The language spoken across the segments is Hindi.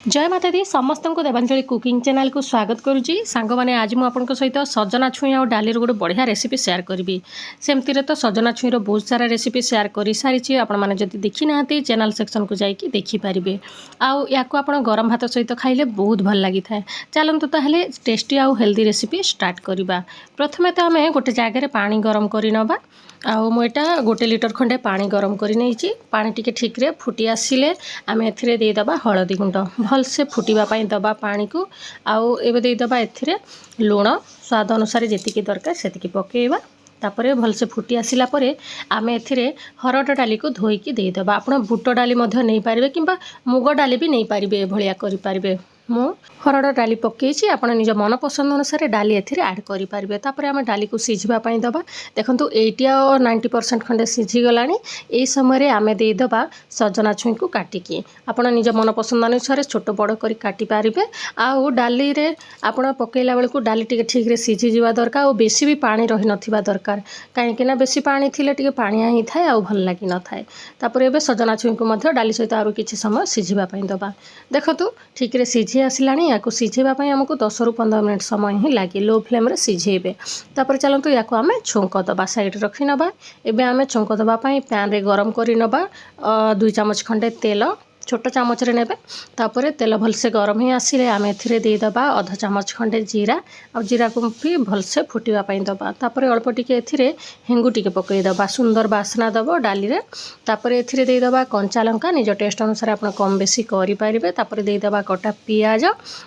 जय माता दी समस्त को देवांजलि कुकिंग चैनल को स्वागत करुँची सांग मैंने आज मुझे सहित सजना छुई और डाली गोटे बढ़िया रेसिपी शेयर करी सेमती तो सजना छुईर बहुत सारा रेसिपी शेयर कर सारी आपने जब देखी ना चैनल सेक्शन को जाकि देखिपारे आउ या गरम भात सहित खाइले बहुत भल लगी था। चलतु ताहले टेस्टी आउ हेल्दी रेसिपी स्टार्ट करवा। प्रथमे तो आम गोटे जगार पानी गरम करनवा आउ मुटा 1 लिटर खंडे पानी गरम कर पानी टी ठीक रे फुटी आसिले आम एदेदबा हलदी गुंड भलसे फुटापी दबा पानी को आउ एवं देदबा ए लुण स्वाद अनुसार जी दरकार से पकेवा तापर भलसे फुटी आसिला परे आम ए हरड़ डाली को धोईकी देदबा। आप बुट डाली नहीं पारे कि मुग डाली भी नहीं पारे भाया करें। मु हरड़ डाली पकई आप निज मन पसंद अनुसार डाली एड करेंगे। तापर आम डाली को सीझापी दबा। देखो 80-90% खंडे सीझीगला। यही समय आम देदबा सजना छुई को काटिकी आप निज मन पसंद अनुसार छोट बड़ कर काटी पारे। आउ डाली रे आप पकईला बेलू डाली टी ठीक रे सीझी जावा दरकार और बेसी भी पानी रही नथिबा दरकार कहीं बेसी पानी थिले टी पानिया ही थाए आउ भल लगी न थाए। तापर एबे सजना छुई को मध्य डाली सहित आरो किछि समय सीझापी दबा। देखो ठीक रे सीझी आसला या सीझेवाई आमको 10 ରୁ 15 मिनट समय ही लगे। लो फ्लेम रे सीझेबे। तापर चलतु या आम छुंक दबा साइड रखी नबा। एबे आम छुंक दबाई पैन रे गरम कर नबा 2 चामच खंडे तेल छोट चामच रे नेबे। तापर तेल भलसे गरम ही आसिले आम एदेदबा अध चामच खंडे जीरा और जीरा को भी भलसे फुटापी दबा। तापर अल्प टिके हेंगु टिके पकईदबा सुंदर बास्ना दब डाली रे। तापर एदेदबा कंचा लंका निज टेस्ट अनुसार आप कम बेसी करें। तापर देदबा कटा पियाज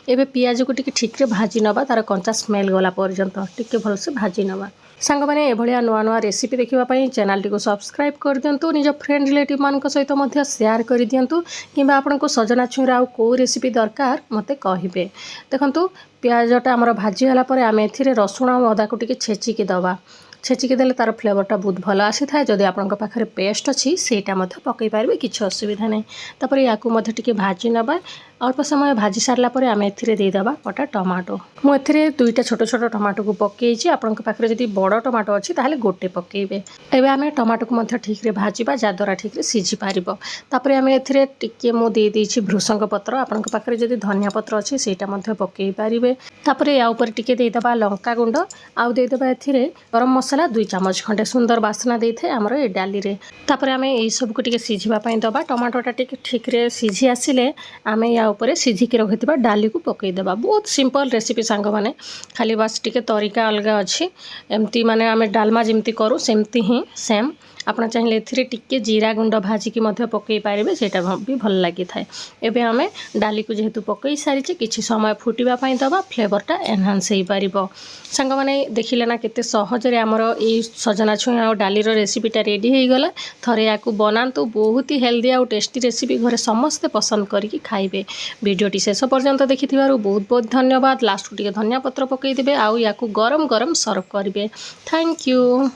एबे पियाज को टिके ठीक रे भाजी नबा तार कंचा स्मेल गला पर्यंत टिके भलसे भाजी नबा। सांग मैंने एभलिया नुआ नुआ रेसिपी देखापी चैनल टी को सब्सक्राइब कर दिंतु। निज फ्रेंड रिलेटिव मान सहित शेयर कर दिंतु कि आपन को सजना छुईर आउ को रेसिपी दरकार मते कहिबे। देखंतु पियाजटा आमर भाजी होला परे आम एथिरे रसुण और अदा को टिके छेचिकी दबा। छेचिकी देले तार फ्लेवरटा बहुत भल आसी था। जदि आपनका पाखरे पेस्ट अच्छी सेटा मध्य पकई पारबे किछि असुविधा नहीं। तापर याकू मध्य टिके भाजी नबा। अल्प समय भाजी सारला परे आम एथिरे देदबा कटा टमाटो। मु एथिरे 2टा छोट छोट टमाटो को पकईछि। आपनका पाखरे जदि बड़ टमाटो अच्छी ताहले गोटे पकईबे। एबे आम टमाटो को मध्य ठीक रे भाजीबा जाद्वारा ठीक रे सीझी पारिबो। तापर आम एथिरे टिके मु दे देछि भृसंग पत्र। आपनका पाखरे जदि धनिया पत्र अच्छी सेटा मध्य पकई पारिबे। तापर या ऊपर टिके देदबा लंका गुंड आउ देदबा एथिरे गरम मसला 2 चामच खंडे सुंदर बास्ना दे थे आमर ए डाली रे। तापर आम यही सब को टिके सीझापी दबा। टमाटोटा टिके ठीक रे सीझी आसिले आम या ऊपर सीझिकी रखिथिबा डाली को पकईदेबा। बहुत सिंपल रेसिपी सांग माने खाली बास टिके तरीका अलग अच्छी एमती माने आम डालमा जमती करूँ सेमती ही सेम आपड़ चाहिए ए टिके जीरा गुंड भाजिकी पकई पारे से भी भल लगी थाए। एबे आम डाली को जेहेतु पकई सारी किछि समय फुटापी दबा फ्लेवरटा एनहांस हो पार। सांग माने देखिले ना केते सहजरे आमर ये सजना छुई और डाली रेसिपीटा रेडी हो गला। थरे या बनातु बहुत ही हेल्दी और टेस्टी रेसिपी घरे समस्ते पसंद करके खाइबे। वीडियोटी शेष पर्यंत देखि बहुत बहुत धन्यवाद। लास्ट टिके धनिया पत्र पकईदेवे आउ या गरम गरम सर्व करेंगे। Thank you.